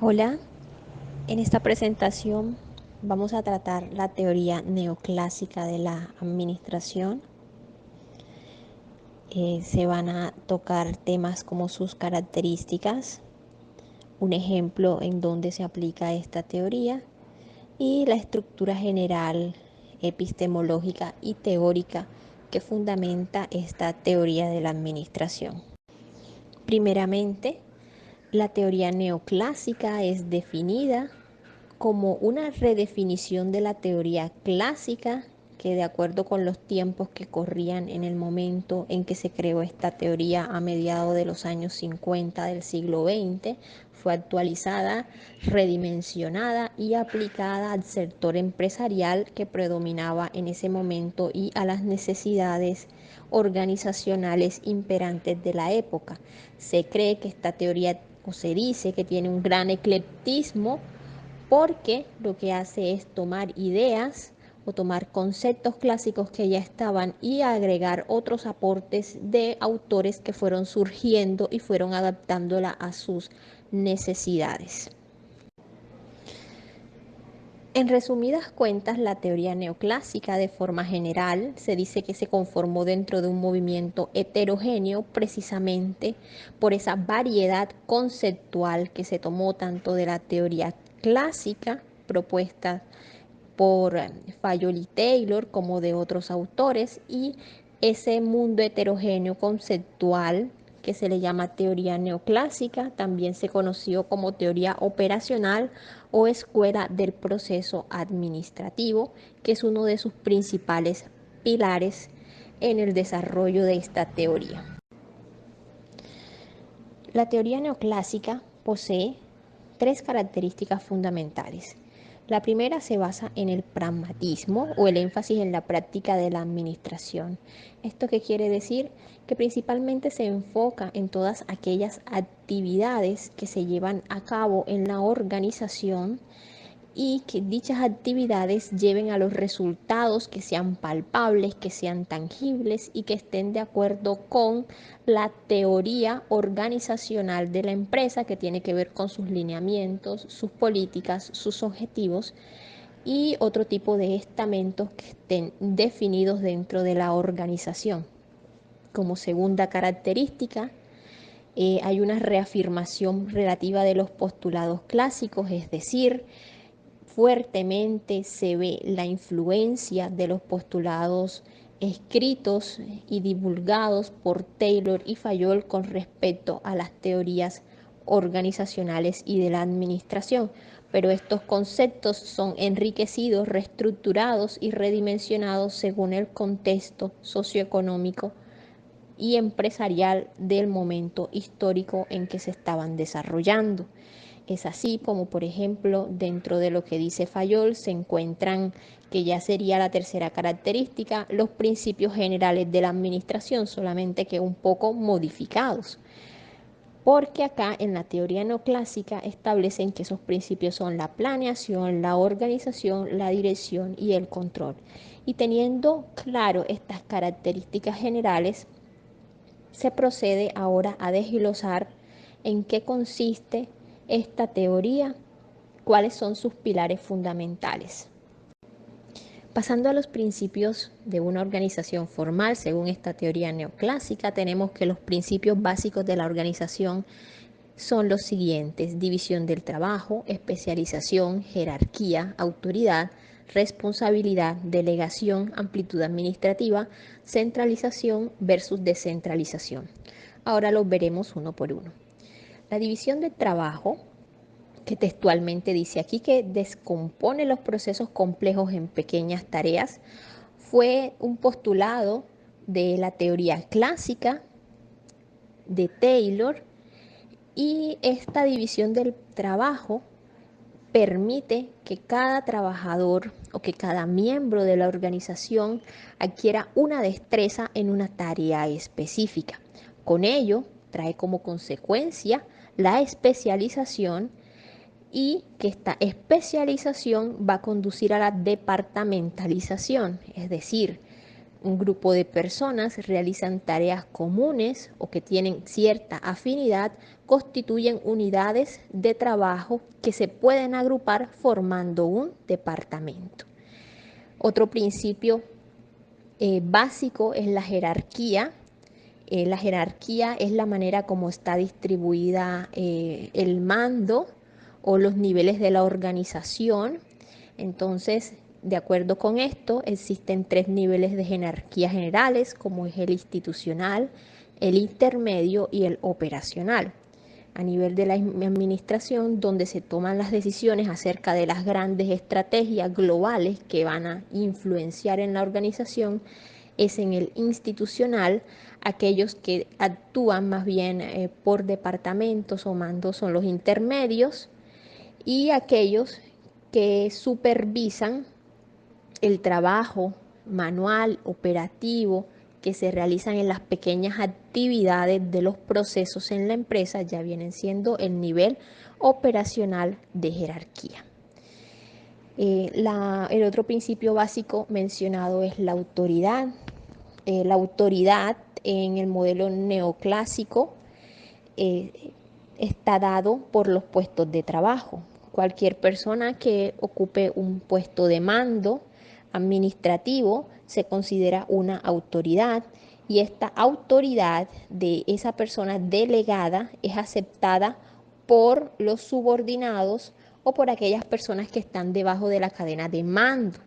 Hola, en esta presentación vamos a tratar la teoría neoclásica de la administración. Se van a tocar temas como sus características, un ejemplo en donde se aplica esta teoría y la estructura general, epistemológica y teórica que fundamenta esta teoría de la administración. Primeramente, la teoría neoclásica es definida como una redefinición de la teoría clásica que, de acuerdo con los tiempos que corrían en el momento en que se creó esta teoría a mediados de los años 50 del siglo XX, fue actualizada, redimensionada y aplicada al sector empresarial que predominaba en ese momento y a las necesidades organizacionales imperantes de la época. Se cree que esta teoría, o se dice que tiene un gran eclectismo, porque lo que hace es tomar ideas o tomar conceptos clásicos que ya estaban y agregar otros aportes de autores que fueron surgiendo y fueron adaptándola a sus necesidades. En resumidas cuentas, la teoría neoclásica de forma general se dice que se conformó dentro de un movimiento heterogéneo precisamente por esa variedad conceptual que se tomó tanto de la teoría clásica propuesta por Fayol y Taylor como de otros autores, y ese mundo heterogéneo conceptual que se le llama teoría neoclásica, también se conoció como teoría operacional o escuela del proceso administrativo, que es uno de sus principales pilares en el desarrollo de esta teoría. La teoría neoclásica posee tres características fundamentales. La primera se basa en el pragmatismo o el énfasis en la práctica de la administración. ¿Esto qué quiere decir? Que principalmente se enfoca en todas aquellas actividades que se llevan a cabo en la organización y que dichas actividades lleven a los resultados que sean palpables, que sean tangibles y que estén de acuerdo con la teoría organizacional de la empresa, que tiene que ver con sus lineamientos, sus políticas, sus objetivos y otro tipo de estamentos que estén definidos dentro de la organización. Como segunda característica, hay una reafirmación relativa de los postulados clásicos, es decir, fuertemente se ve la influencia de los postulados escritos y divulgados por Taylor y Fayol con respecto a las teorías organizacionales y de la administración, pero estos conceptos son enriquecidos, reestructurados y redimensionados según el contexto socioeconómico y empresarial del momento histórico en que se estaban desarrollando. Es así como, por ejemplo, dentro de lo que dice Fayol se encuentran, que ya sería la tercera característica, los principios generales de la administración, solamente que un poco modificados. Porque acá en la teoría neoclásica establecen que esos principios son la planeación, la organización, la dirección y el control. Y teniendo claro estas características generales, se procede ahora a desglosar en qué consiste esta teoría, cuáles son sus pilares fundamentales. Pasando a los principios de una organización formal, según esta teoría neoclásica, tenemos que los principios básicos de la organización son los siguientes: división del trabajo, especialización, jerarquía, autoridad, responsabilidad, delegación, amplitud administrativa, centralización versus descentralización. Ahora los veremos uno por uno. La división del trabajo, que textualmente dice aquí que descompone los procesos complejos en pequeñas tareas, fue un postulado de la teoría clásica de Taylor, y esta división del trabajo permite que cada trabajador o que cada miembro de la organización adquiera una destreza en una tarea específica. Con ello, trae como consecuencia la especialización, y que esta especialización va a conducir a la departamentalización, es decir, un grupo de personas realizan tareas comunes o que tienen cierta afinidad, constituyen unidades de trabajo que se pueden agrupar formando un departamento. Otro principio básico es la jerarquía. La jerarquía es la manera como está distribuida el mando o los niveles de la organización. Entonces, de acuerdo con esto, existen 3 niveles de jerarquía generales, como es el institucional, el intermedio y el operacional. A nivel de la administración, donde se toman las decisiones acerca de las grandes estrategias globales que van a influenciar en la organización, es en el institucional. Aquellos que actúan más bien por departamentos o mandos son los intermedios, y aquellos que supervisan el trabajo manual, operativo, que se realizan en las pequeñas actividades de los procesos en la empresa, ya vienen siendo el nivel operacional de jerarquía. El otro principio básico mencionado es la autoridad. La autoridad en el modelo neoclásico está dado por los puestos de trabajo. Cualquier persona que ocupe un puesto de mando administrativo se considera una autoridad, y esta autoridad de esa persona delegada es aceptada por los subordinados o por aquellas personas que están debajo de la cadena de mando.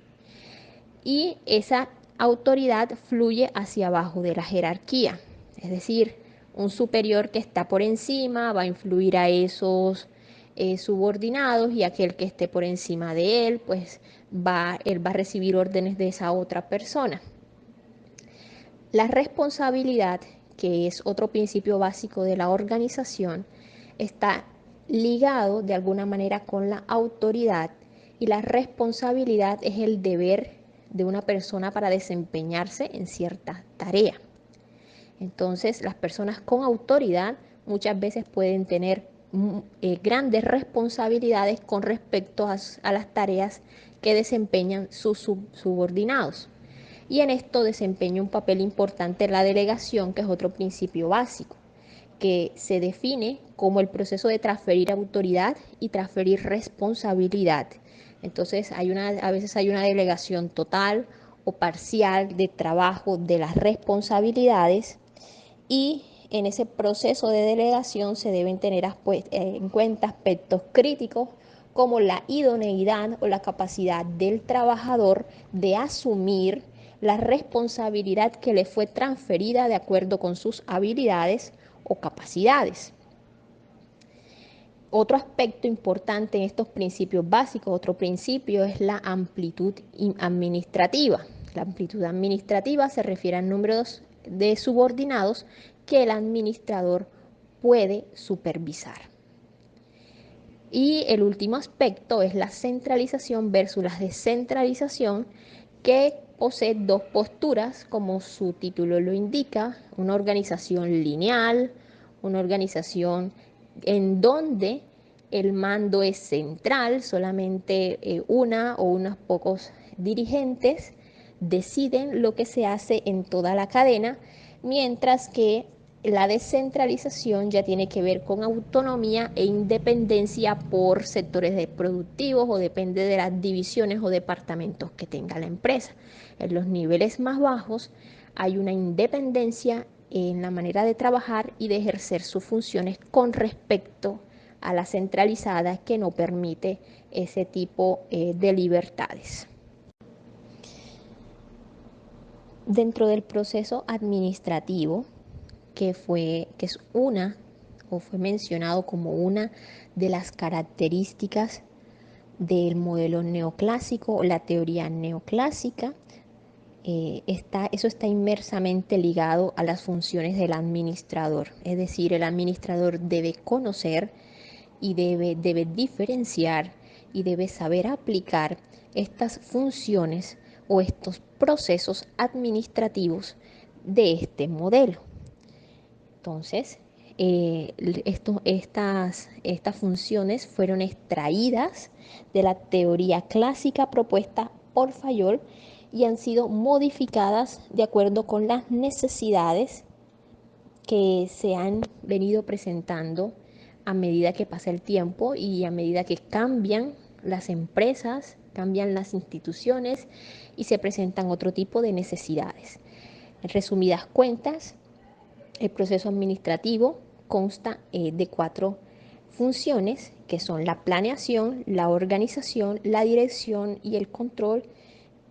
Y esa autoridad fluye hacia abajo de la jerarquía, es decir, un superior que está por encima va a influir a esos subordinados, y aquel que esté por encima de él, pues él va a recibir órdenes de esa otra persona. La responsabilidad, que es otro principio básico de la organización, está ligado de alguna manera con la autoridad, y la responsabilidad es el deber de una persona para desempeñarse en cierta tarea. Entonces, las personas con autoridad muchas veces pueden tener grandes responsabilidades con respecto a las tareas que desempeñan sus subordinados. Y en esto desempeña un papel importante la delegación, que es otro principio básico, que se define como el proceso de transferir autoridad y transferir responsabilidad. Entonces, a veces hay una delegación total o parcial de trabajo de las responsabilidades, y en ese proceso de delegación se deben tener en cuenta aspectos críticos como la idoneidad o la capacidad del trabajador de asumir la responsabilidad que le fue transferida de acuerdo con sus habilidades o capacidades. Otro aspecto importante en estos principios básicos, otro principio, es la amplitud administrativa. La amplitud administrativa se refiere al número de subordinados que el administrador puede supervisar. Y el último aspecto es la centralización versus la descentralización, que posee 2 posturas, como su título lo indica: una organización lineal, una organización en donde el mando es central, solamente una o unos pocos dirigentes deciden lo que se hace en toda la cadena, mientras que la descentralización ya tiene que ver con autonomía e independencia por sectores productivos, o depende de las divisiones o departamentos que tenga la empresa. En los niveles más bajos hay una independencia en la manera de trabajar y de ejercer sus funciones con respecto a la centralizada, que no permite ese tipo de libertades. Dentro del proceso administrativo, que es una, o fue mencionado como una de las características del modelo neoclásico o la teoría neoclásica, eso está inmersamente ligado a las funciones del administrador. Es decir, el administrador debe conocer y debe diferenciar y debe saber aplicar estas funciones o estos procesos administrativos de este modelo. Entonces, estas funciones fueron extraídas de la teoría clásica propuesta por Fayol, y han sido modificadas de acuerdo con las necesidades que se han venido presentando a medida que pasa el tiempo y a medida que cambian las empresas, cambian las instituciones y se presentan otro tipo de necesidades. En resumidas cuentas, el proceso administrativo consta de 4 funciones, que son la planeación, la organización, la dirección y el control,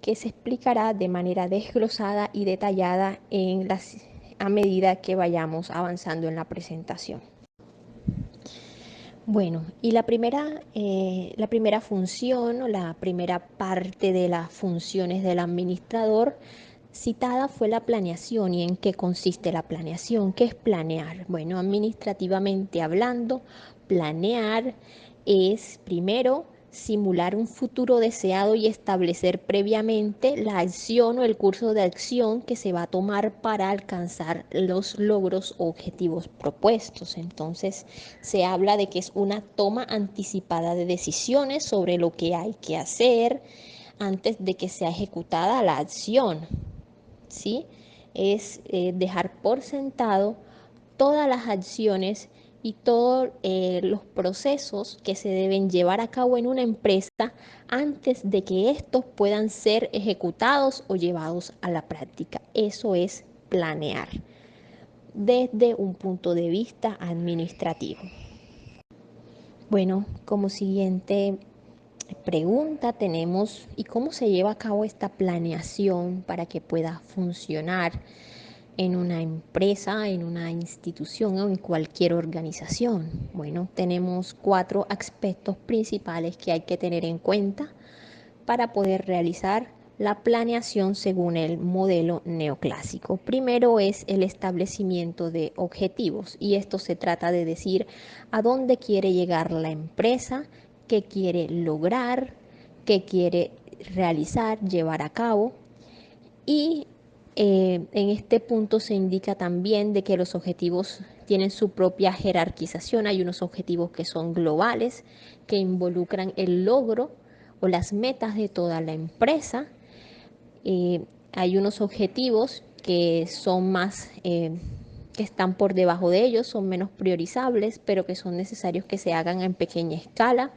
que se explicará de manera desglosada y detallada a medida que vayamos avanzando en la presentación. Bueno, y la primera función o la primera parte de las funciones del administrador citada fue la planeación. ¿Y en qué consiste la planeación? ¿Qué es planear? Bueno, administrativamente hablando, planear es primero simular un futuro deseado y establecer previamente la acción o el curso de acción que se va a tomar para alcanzar los logros o objetivos propuestos. Entonces, se habla de que es una toma anticipada de decisiones sobre lo que hay que hacer antes de que sea ejecutada la acción. ¿Sí? Es dejar por sentado todas las acciones y todos los procesos que se deben llevar a cabo en una empresa antes de que estos puedan ser ejecutados o llevados a la práctica. Eso es planear desde un punto de vista administrativo. Bueno, como siguiente pregunta tenemos, ¿y cómo se lleva a cabo esta planeación para que pueda funcionar en una empresa, en una institución o en cualquier organización? Bueno, tenemos 4 aspectos principales que hay que tener en cuenta para poder realizar la planeación según el modelo neoclásico. Primero es el establecimiento de objetivos, y esto se trata de decir a dónde quiere llegar la empresa, qué quiere lograr, qué quiere realizar, llevar a cabo. Y en este punto se indica también de que los objetivos tienen su propia jerarquización. Hay unos objetivos que son globales, que involucran el logro o las metas de toda la empresa. Hay unos objetivos que son más, que están por debajo de ellos, son menos priorizables, pero que son necesarios que se hagan en pequeña escala.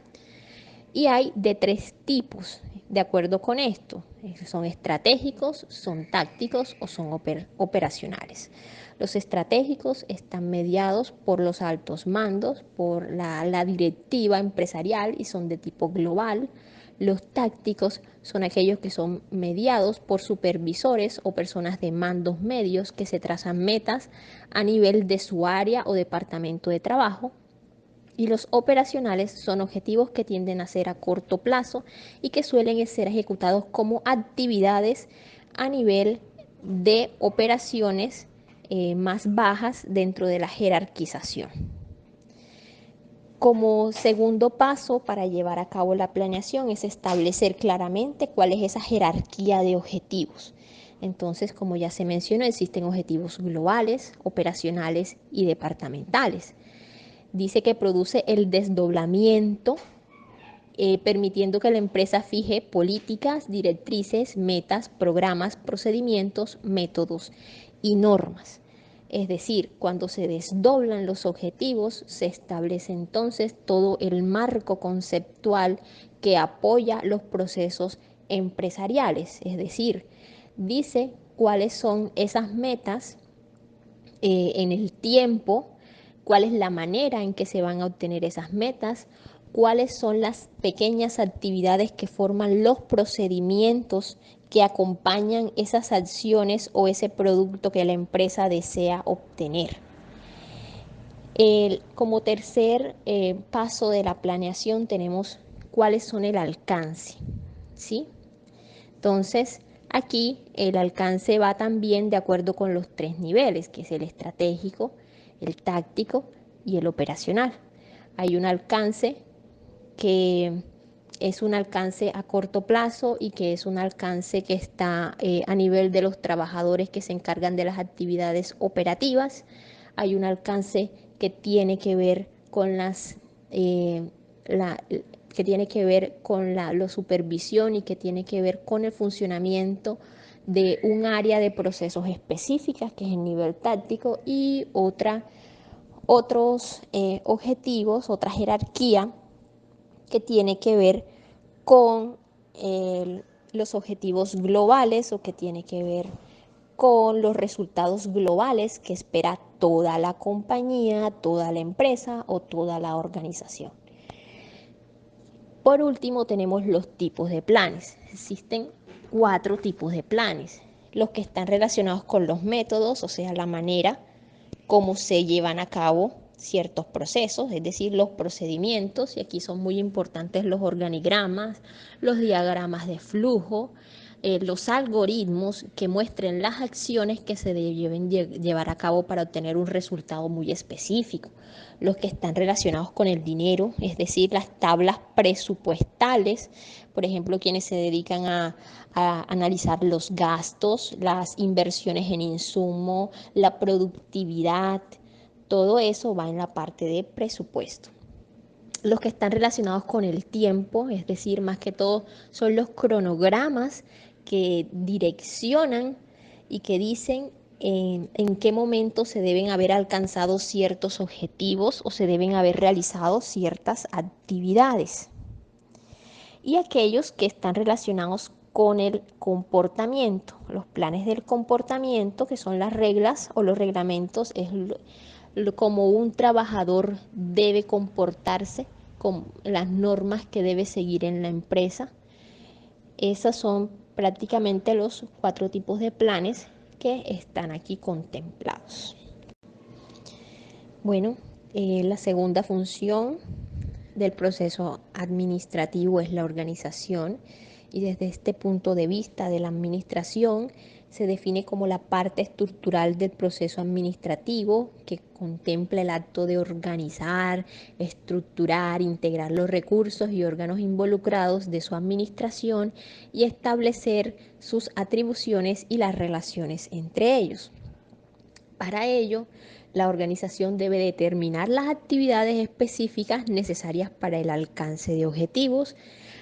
Y hay de 3 tipos, de acuerdo con esto. Son estratégicos, son tácticos o son operacionales. Los estratégicos están mediados por los altos mandos, por la directiva empresarial y son de tipo global. Los tácticos son aquellos que son mediados por supervisores o personas de mandos medios que se trazan metas a nivel de su área o departamento de trabajo. Y los operacionales son objetivos que tienden a ser a corto plazo y que suelen ser ejecutados como actividades a nivel de operaciones más bajas dentro de la jerarquización. Como segundo paso para llevar a cabo la planeación es establecer claramente cuál es esa jerarquía de objetivos. Entonces, como ya se mencionó, existen objetivos globales, operacionales y departamentales. Dice que produce el desdoblamiento, permitiendo que la empresa fije políticas, directrices, metas, programas, procedimientos, métodos y normas. Es decir, cuando se desdoblan los objetivos, se establece entonces todo el marco conceptual que apoya los procesos empresariales. Es decir, dice cuáles son esas metas en el tiempo, cuál es la manera en que se van a obtener esas metas, cuáles son las pequeñas actividades que forman los procedimientos que acompañan esas acciones o ese producto que la empresa desea obtener. Como tercer paso de la planeación tenemos cuáles son el alcance, ¿sí? Entonces, aquí el alcance va también de acuerdo con los 3 niveles, que es el estratégico, el táctico y el operacional. Hay un alcance que es un alcance a corto plazo y que es un alcance que está a nivel de los trabajadores que se encargan de las actividades operativas. Hay un alcance que tiene que ver con que tiene que ver con la supervisión y que tiene que ver con el funcionamiento de un área de procesos específicas, que es el nivel táctico, y otros objetivos, otra jerarquía que tiene que ver con los objetivos globales o que tiene que ver con los resultados globales que espera toda la compañía, toda la empresa o toda la organización. Por último, tenemos los tipos de planes. Existen 4 tipos de planes. Los que están relacionados con los métodos, o sea, la manera cómo se llevan a cabo ciertos procesos, es decir, los procedimientos, y aquí son muy importantes los organigramas, los diagramas de flujo, los algoritmos que muestren las acciones que se deben llevar a cabo para obtener un resultado muy específico, los que están relacionados con el dinero, es decir, las tablas presupuestales, por ejemplo, quienes se dedican a analizar los gastos, las inversiones en insumo, la productividad, todo eso va en la parte de presupuesto. Los que están relacionados con el tiempo, es decir, más que todo son los cronogramas que direccionan y que dicen en qué momento se deben haber alcanzado ciertos objetivos o se deben haber realizado ciertas actividades. Y aquellos que están relacionados con el comportamiento, los planes del comportamiento, que son las reglas o los reglamentos, es como un trabajador debe comportarse, con las normas que debe seguir en la empresa. Esos son prácticamente los 4 tipos de planes que están aquí contemplados. Bueno, la segunda función del proceso administrativo es la organización, y desde este punto de vista de la administración se define como la parte estructural del proceso administrativo que contempla el acto de organizar, estructurar, integrar los recursos y órganos involucrados de su administración y establecer sus atribuciones y las relaciones entre ellos. Para ello, la organización debe determinar las actividades específicas necesarias para el alcance de objetivos,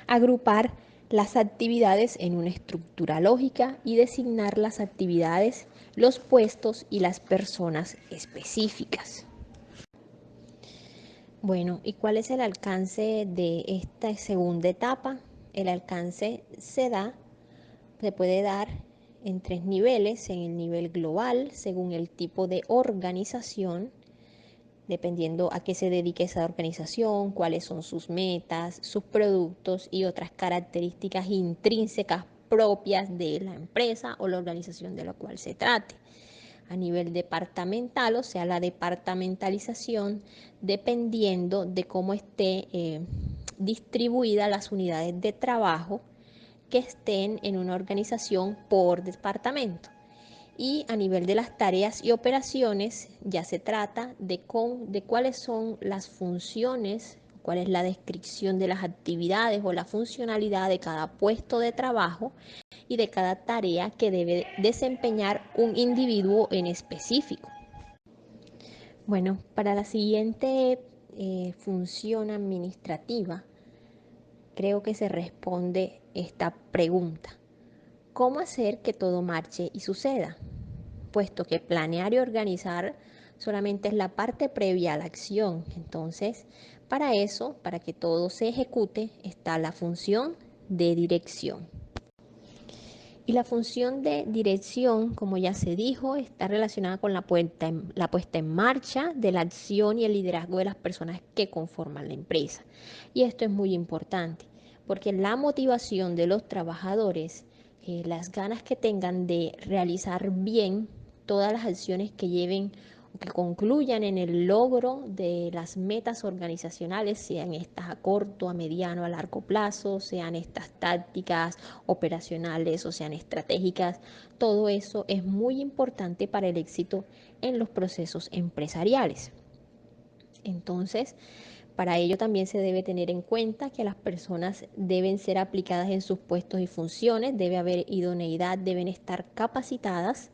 agrupar las actividades en una estructura lógica y designar las actividades, los puestos y las personas específicas. Bueno, ¿y cuál es el alcance de esta segunda etapa? El alcance se puede dar en 3 niveles: en el nivel global, según el tipo de organización, dependiendo a qué se dedique esa organización, cuáles son sus metas, sus productos y otras características intrínsecas propias de la empresa o la organización de la cual se trate. A nivel departamental, o sea, la departamentalización, dependiendo de cómo esté distribuida las unidades de trabajo que estén en una organización por departamento. Y a nivel de las tareas y operaciones ya se trata de cuáles son las funciones, cuál es la descripción de las actividades o la funcionalidad de cada puesto de trabajo y de cada tarea que debe desempeñar un individuo en específico. Bueno, para la siguiente función administrativa, creo que se responde esta pregunta: ¿cómo hacer que todo marche y suceda? Puesto que planear y organizar solamente es la parte previa a la acción. Entonces, para eso, para que todo se ejecute, está la función de dirección. Y la función de dirección, como ya se dijo, está relacionada con la puesta en marcha de la acción y el liderazgo de las personas que conforman la empresa. Y esto es muy importante, porque la motivación de los trabajadores, las ganas que tengan de realizar bien todas las acciones que lleven o que concluyan en el logro de las metas organizacionales, sean estas a corto, a mediano, a largo plazo, sean estas tácticas, operacionales o sean estratégicas, todo eso es muy importante para el éxito en los procesos empresariales. Entonces, para ello también se debe tener en cuenta que las personas deben ser aplicadas en sus puestos y funciones, debe haber idoneidad, deben estar capacitadas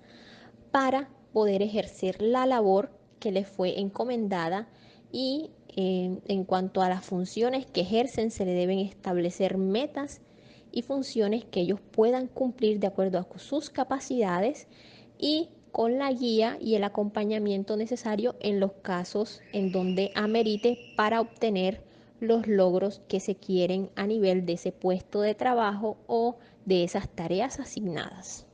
para poder ejercer la labor que les fue encomendada y En cuanto a las funciones que ejercen, se le deben establecer metas y funciones que ellos puedan cumplir de acuerdo a sus capacidades y con la guía y el acompañamiento necesario en los casos en donde amerite para obtener los logros que se quieren a nivel de ese puesto de trabajo o de esas tareas asignadas.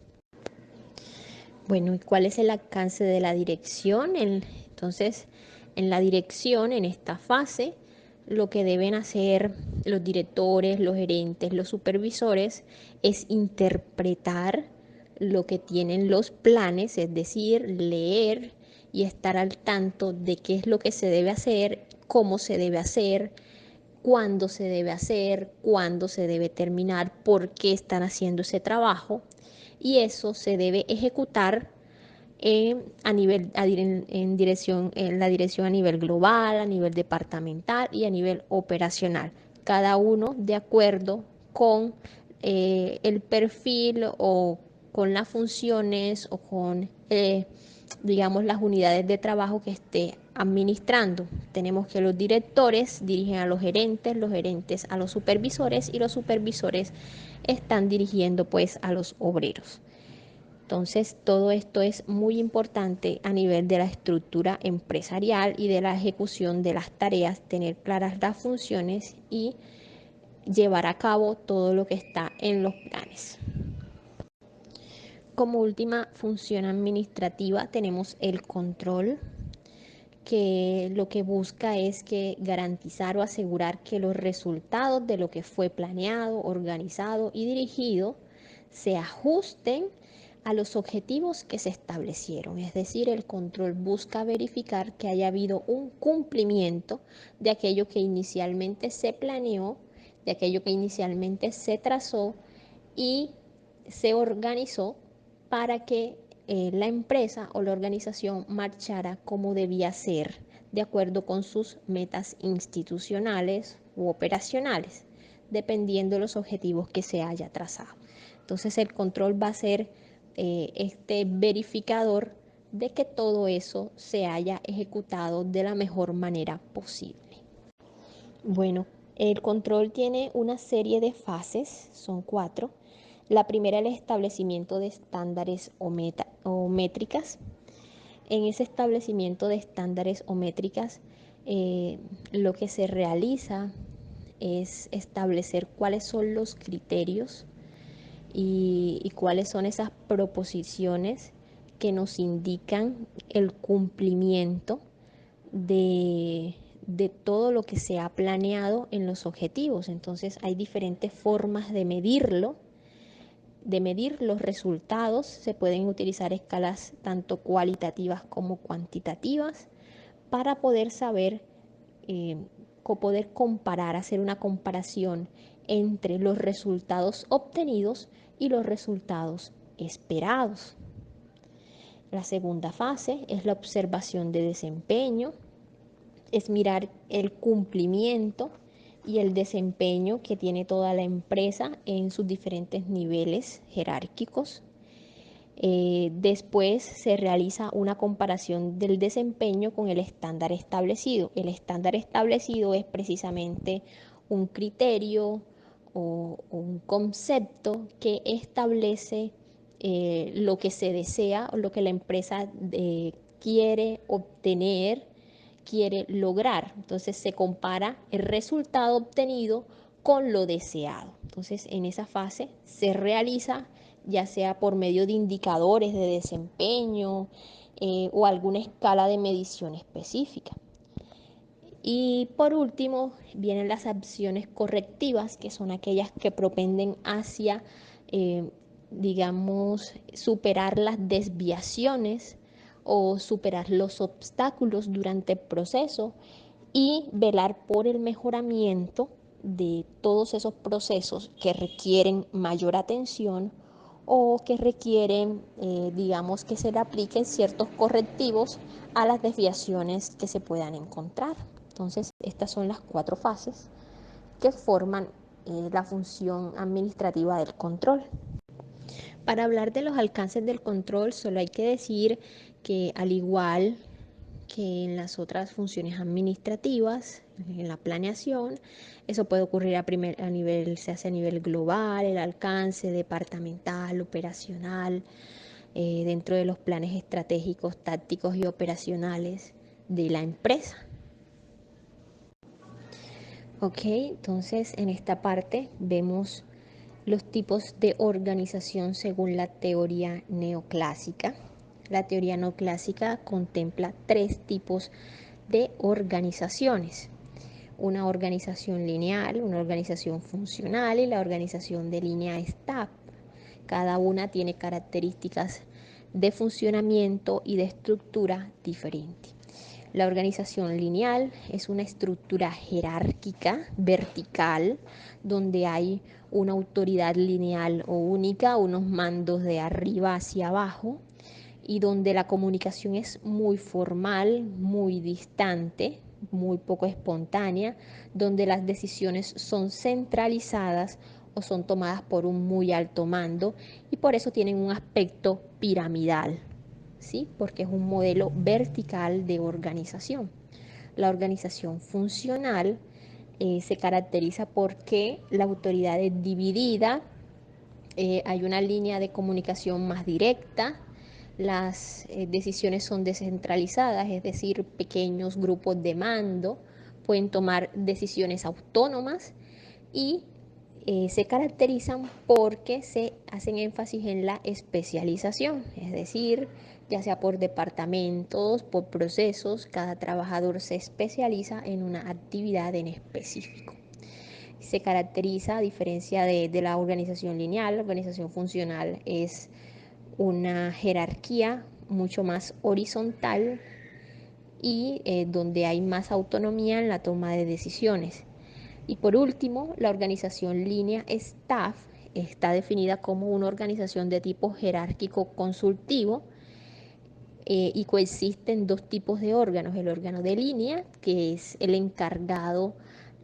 Bueno, ¿y cuál es el alcance de la dirección? Entonces, en la dirección, en esta fase, lo que deben hacer los directores, los gerentes, los supervisores es interpretar lo que tienen los planes, es decir, leer y estar al tanto de qué es lo que se debe hacer, cómo se debe hacer, cuándo se debe hacer, cuándo se debe terminar, por qué están haciendo ese trabajo, y eso se debe ejecutar en la dirección a nivel global, a nivel departamental y a nivel operacional, cada uno de acuerdo con el perfil o con las funciones o con digamos las unidades de trabajo que esté administrando. Tenemos que los directores dirigen a los gerentes a los supervisores y los supervisores están dirigiendo pues a los obreros. Entonces, todo esto es muy importante a nivel de la estructura empresarial y de la ejecución de las tareas, tener claras las funciones y llevar a cabo todo lo que está en los planes. Como última función administrativa tenemos el control, que lo que busca es que garantizar o asegurar que los resultados de lo que fue planeado, organizado y dirigido se ajusten a los objetivos que se establecieron. Es decir, el control busca verificar que haya habido un cumplimiento de aquello que inicialmente se planeó, de aquello que inicialmente se trazó y se organizó para que la empresa o la organización marchara como debía ser, de acuerdo con sus metas institucionales u operacionales, dependiendo de los objetivos que se haya trazado. Entonces el control va a ser este verificador de que todo eso se haya ejecutado de la mejor manera posible. Bueno, el control tiene una serie de fases, son 4. La primera es el establecimiento de estándares o métricas. En ese establecimiento de estándares o métricas, lo que se realiza es establecer cuáles son los criterios y cuáles son esas proposiciones que nos indican el cumplimiento de todo lo que se ha planeado en los objetivos. Entonces hay diferentes formas de medirlo, de medir los resultados. Se pueden utilizar escalas tanto cualitativas como cuantitativas para poder saber, poder comparar, hacer una comparación entre los resultados obtenidos y los resultados esperados. La segunda fase es la observación de desempeño, es mirar el cumplimiento y el desempeño que tiene toda la empresa en sus diferentes niveles jerárquicos. Después se realiza una comparación del desempeño con el estándar establecido. El estándar establecido es precisamente un criterio o un concepto que establece lo que se desea o lo que la empresa quiere obtener, quiere lograr. Entonces se compara el resultado obtenido con lo deseado. Entonces en esa fase se realiza ya sea por medio de indicadores de desempeño o alguna escala de medición específica. Y por último vienen las acciones correctivas, que son aquellas que propenden hacia, digamos, superar las desviaciones o superar los obstáculos durante el proceso y velar por el mejoramiento de todos esos procesos que requieren mayor atención o que requieren, digamos, que se le apliquen ciertos correctivos a las desviaciones que se puedan encontrar. Entonces, estas son las 4 fases que forman la función administrativa del control. Para hablar de los alcances del control, solo hay que decir que al igual que en las otras funciones administrativas, en la planeación, eso puede ocurrir a nivel, se hace a nivel global, el alcance departamental, operacional, dentro de los planes estratégicos, tácticos y operacionales de la empresa. Ok, entonces en esta parte vemos los tipos de organización según la teoría neoclásica. La teoría neoclásica contempla 3 tipos de organizaciones: una organización lineal, una organización funcional y la organización de línea staff. Cada una tiene características de funcionamiento y de estructura diferentes. La organización lineal es una estructura jerárquica, vertical, donde hay una autoridad lineal o única, unos mandos de arriba hacia abajo, y donde la comunicación es muy formal, muy distante, muy poco espontánea, donde las decisiones son centralizadas o son tomadas por un muy alto mando y por eso tienen un aspecto piramidal, ¿sí? Porque es un modelo vertical de organización. La organización funcional se caracteriza porque la autoridad es dividida, hay una línea de comunicación más directa, las decisiones son descentralizadas, es decir, pequeños grupos de mando pueden tomar decisiones autónomas y se caracterizan porque se hacen énfasis en la especialización, es decir, ya sea por departamentos, por procesos, cada trabajador se especializa en una actividad en específico. Se caracteriza, a diferencia de la organización lineal, la organización funcional es una jerarquía mucho más horizontal y donde hay más autonomía en la toma de decisiones. Y por último, la organización línea staff está definida como una organización de tipo jerárquico consultivo y coexisten 2 tipos de órganos: el órgano de línea, que es el encargado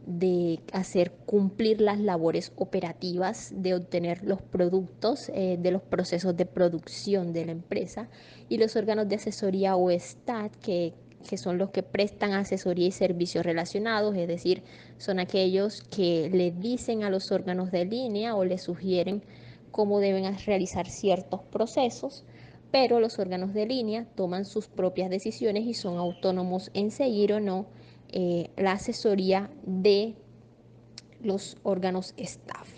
de hacer cumplir las labores operativas, de obtener los productos de los procesos de producción de la empresa, y los órganos de asesoría o STAT, que son los que prestan asesoría y servicios relacionados, es decir, son aquellos que le dicen a los órganos de línea o les sugieren cómo deben realizar ciertos procesos, pero los órganos de línea toman sus propias decisiones y son autónomos en seguir o no la asesoría de los órganos staff.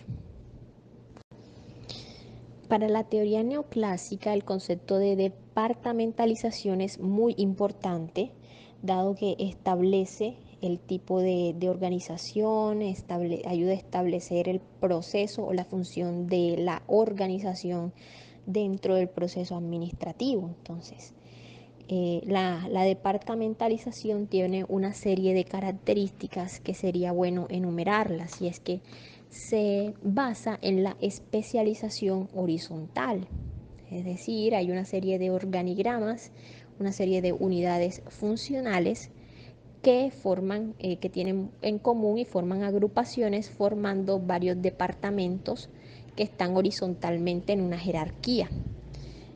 Para la teoría neoclásica, el concepto de departamentalización es muy importante, dado que establece el tipo de organización, ayuda a establecer el proceso o la función de la organización dentro del proceso administrativo. Entonces, la departamentalización tiene una serie de características que sería bueno enumerarlas, y es que se basa en la especialización horizontal, es decir, hay una serie de organigramas, una serie de unidades funcionales que que tienen en común y forman agrupaciones formando varios departamentos que están horizontalmente en una jerarquía.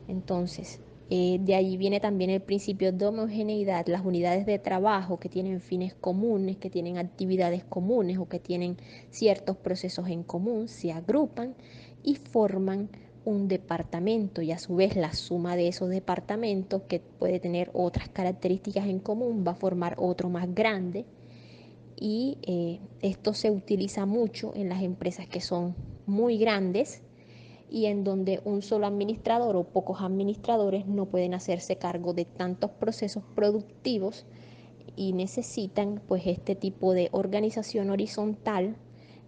Entonces, de ahí viene también el principio de homogeneidad. Las unidades de trabajo que tienen fines comunes, que tienen actividades comunes o que tienen ciertos procesos en común, se agrupan y forman un departamento, y a su vez la suma de esos departamentos, que puede tener otras características en común, va a formar otro más grande. Y esto se utiliza mucho en las empresas que son muy grandes y en donde un solo administrador o pocos administradores no pueden hacerse cargo de tantos procesos productivos y necesitan pues este tipo de organización horizontal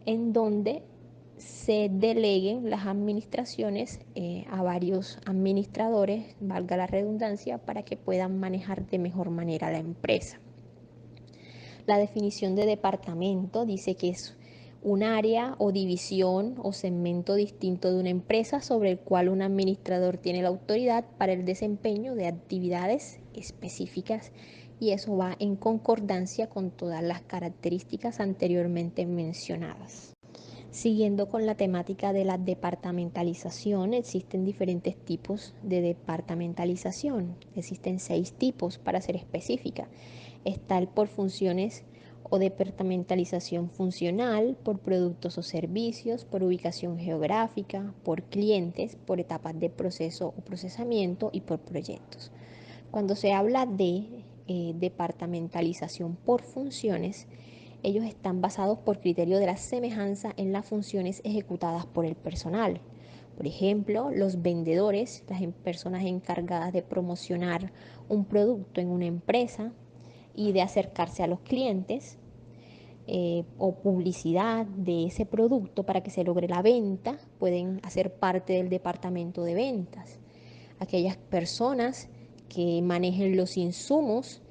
en donde se deleguen las administraciones a varios administradores, valga la redundancia, para que puedan manejar de mejor manera la empresa. La definición de departamento dice que es un área o división o segmento distinto de una empresa sobre el cual un administrador tiene la autoridad para el desempeño de actividades específicas, y eso va en concordancia con todas las características anteriormente mencionadas. Siguiendo con la temática de la departamentalización, existen diferentes tipos de departamentalización. Existen 6 tipos para ser específica. Está el por funciones o departamentalización funcional, por productos o servicios, por ubicación geográfica, por clientes, por etapas de proceso o procesamiento y por proyectos. Cuando se habla de departamentalización por funciones, ellos están basados por criterio de la semejanza en las funciones ejecutadas por el personal. Por ejemplo, los vendedores, las personas encargadas de promocionar un producto en una empresa y de acercarse a los clientes, o publicidad de ese producto para que se logre la venta, pueden hacer parte del departamento de ventas. Aquellas personas que manejen los insumos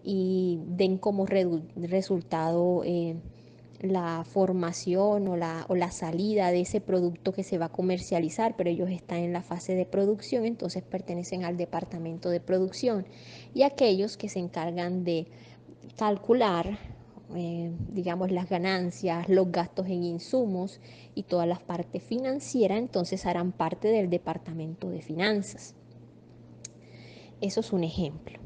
y den como resultado la formación o la salida de ese producto que se va a comercializar, pero ellos están en la fase de producción, entonces pertenecen al departamento de producción. Y aquellos que se encargan de calcular, digamos, las ganancias, los gastos en insumos y todas las partes financieras, entonces harán parte del departamento de finanzas. Eso es un ejemplo.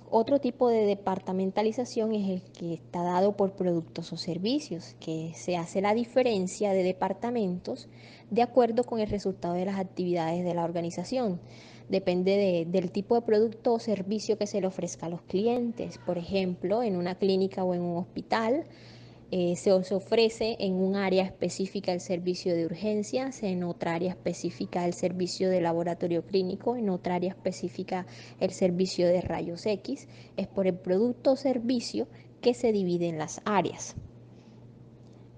Otro tipo de departamentalización es el que está dado por productos o servicios, que se hace la diferencia de departamentos de acuerdo con el resultado de las actividades de la organización. Depende del tipo de producto o servicio que se le ofrezca a los clientes. Por ejemplo, en una clínica o en un hospital, se ofrece en un área específica el servicio de urgencias, en otra área específica el servicio de laboratorio clínico, en otra área específica el servicio de rayos X. Es por el producto o servicio que se divide en las áreas.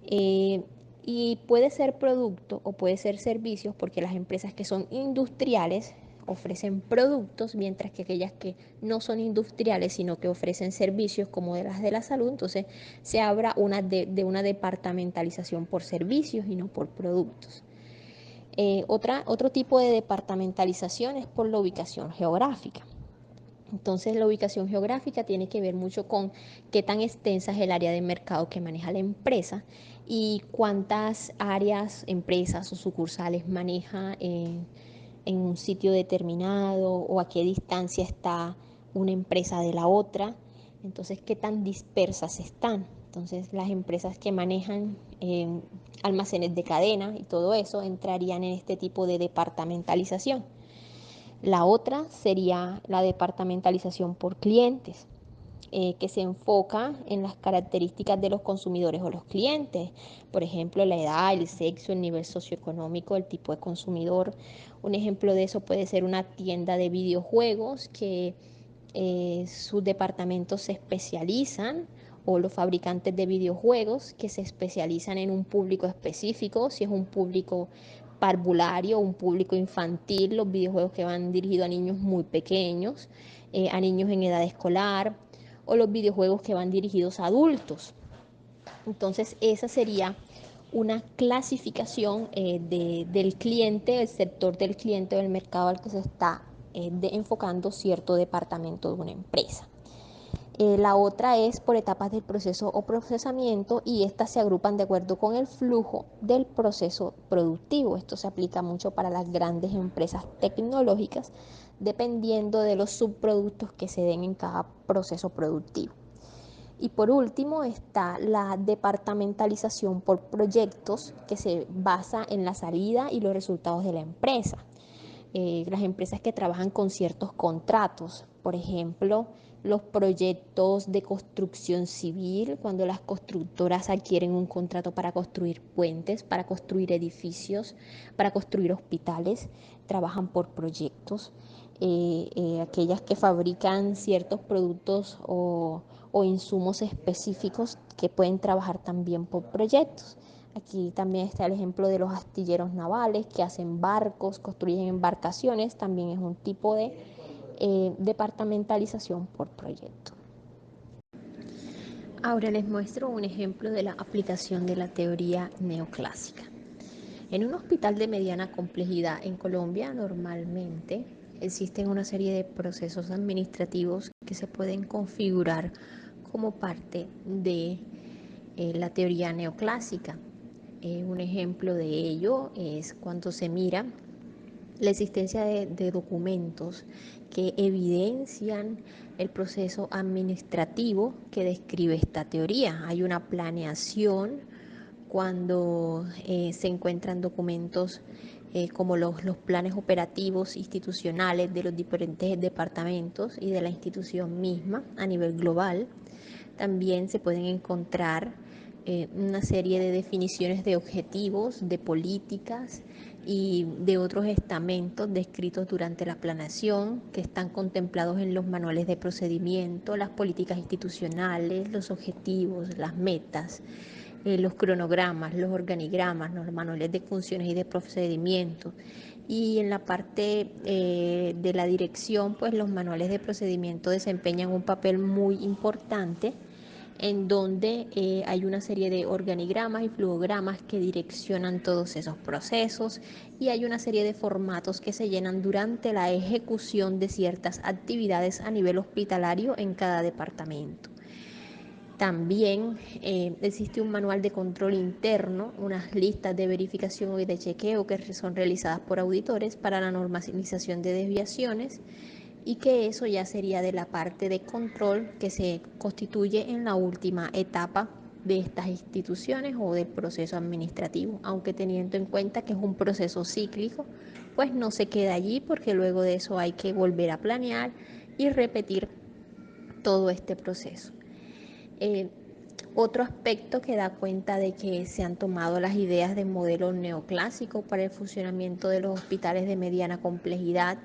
Y puede ser producto o puede ser servicios porque las empresas que son industriales ofrecen productos, mientras que aquellas que no son industriales, sino que ofrecen servicios como de las de la salud, entonces se habla de una departamentalización por servicios y no por productos. Otro tipo de departamentalización es por la ubicación geográfica. Entonces la ubicación geográfica tiene que ver mucho con qué tan extensa es el área de mercado que maneja la empresa y cuántas áreas, empresas o sucursales maneja en un sitio determinado o a qué distancia está una empresa de la otra. Entonces, qué tan dispersas están. Entonces, las empresas que manejan almacenes de cadena y todo eso entrarían en este tipo de departamentalización. La otra sería la departamentalización por clientes, que se enfoca en las características de los consumidores o los clientes, por ejemplo, la edad, el sexo, el nivel socioeconómico, el tipo de consumidor. Un ejemplo de eso puede ser una tienda de videojuegos que sus departamentos se especializan, o los fabricantes de videojuegos que se especializan en un público específico, si es un público parvulario, un público infantil, los videojuegos que van dirigidos a niños muy pequeños, a niños en edad escolar, o los videojuegos que van dirigidos a adultos. Entonces esa sería una clasificación del cliente, el sector del cliente o del mercado al que se está enfocando cierto departamento de una empresa. La otra es por etapas del proceso o procesamiento, y estas se agrupan de acuerdo con el flujo del proceso productivo. Esto se aplica mucho para las grandes empresas tecnológicas, dependiendo de los subproductos que se den en cada proceso productivo. Y por último está la departamentalización por proyectos, que se basa en la salida y los resultados de la empresa. Las empresas que trabajan con ciertos contratos, por ejemplo, los proyectos de construcción civil, cuando las constructoras adquieren un contrato para construir puentes, para construir edificios, para construir hospitales, trabajan por proyectos. Aquellas que fabrican ciertos productos o insumos específicos, que pueden trabajar también por proyectos. Aquí también está el ejemplo de los astilleros navales que hacen barcos, construyen embarcaciones, también es un tipo de departamentalización por proyecto. Ahora les muestro un ejemplo de la aplicación de la teoría neoclásica. En un hospital de mediana complejidad en Colombia, normalmente existen una serie de procesos administrativos que se pueden configurar como parte de la teoría neoclásica. Un ejemplo de ello es cuando se mira la existencia de documentos que evidencian el proceso administrativo que describe esta teoría. Hay una planeación cuando se encuentran documentos como los planes operativos institucionales de los diferentes departamentos y de la institución misma a nivel global. También se pueden encontrar una serie de definiciones de objetivos, de políticas y de otros estamentos descritos durante la planeación que están contemplados en los manuales de procedimiento, las políticas institucionales, los objetivos, las metas, los cronogramas, los organigramas, los manuales de funciones y de procedimientos. Y en la parte de la dirección, pues los manuales de procedimiento desempeñan un papel muy importante en donde hay una serie de organigramas y fluogramas que direccionan todos esos procesos y hay una serie de formatos que se llenan durante la ejecución de ciertas actividades a nivel hospitalario en cada departamento. También existe un manual de control interno, unas listas de verificación y de chequeo que son realizadas por auditores para la normalización de desviaciones y que eso ya sería de la parte de control que se constituye en la última etapa de estas instituciones o del proceso administrativo, aunque teniendo en cuenta que es un proceso cíclico, pues no se queda allí porque luego de eso hay que volver a planear y repetir todo este proceso. Eh, Otro aspecto que da cuenta de que se han tomado las ideas de modelo neoclásico para el funcionamiento de los hospitales de mediana complejidad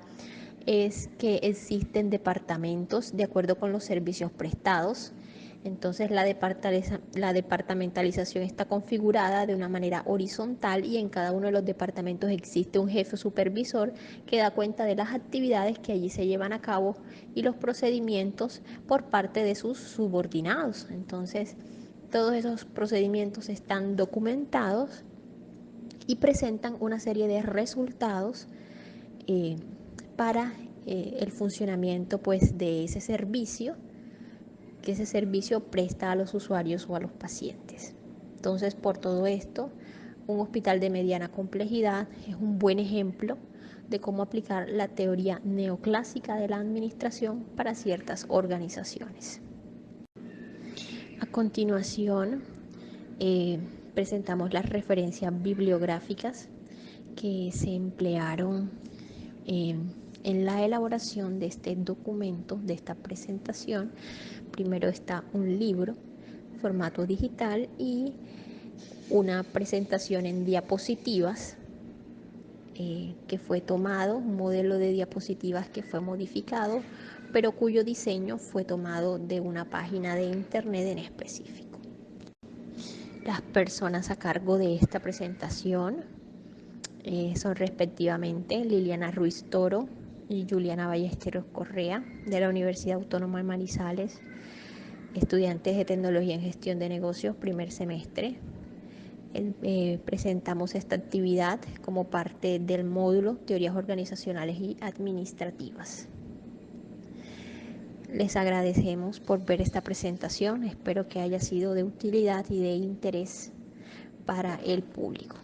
es que existen departamentos de acuerdo con los servicios prestados. Entonces la departamentalización está configurada de una manera horizontal y en cada uno de los departamentos existe un jefe supervisor que da cuenta de las actividades que allí se llevan a cabo y los procedimientos por parte de sus subordinados. Entonces todos esos procedimientos están documentados y presentan una serie de resultados para el funcionamiento pues, de ese servicio que ese servicio presta a los usuarios o a los pacientes. Entonces, por todo esto, un hospital de mediana complejidad es un buen ejemplo de cómo aplicar la teoría neoclásica de la administración para ciertas organizaciones. A continuación, presentamos las referencias bibliográficas que se emplearon en la elaboración de este documento, de esta presentación. Primero está un libro, formato digital y una presentación en diapositivas que fue tomado, un modelo de diapositivas que fue modificado, pero cuyo diseño fue tomado de una página de internet en específico. Las personas a cargo de esta presentación son respectivamente Liliana Ruiz Toro y Juliana Ballesteros Correa de la Universidad Autónoma de Manizales, estudiantes de Tecnología en Gestión de Negocios, primer semestre. Presentamos esta actividad como parte del módulo Teorías Organizacionales y Administrativas. Les agradecemos por ver esta presentación, espero que haya sido de utilidad y de interés para el público.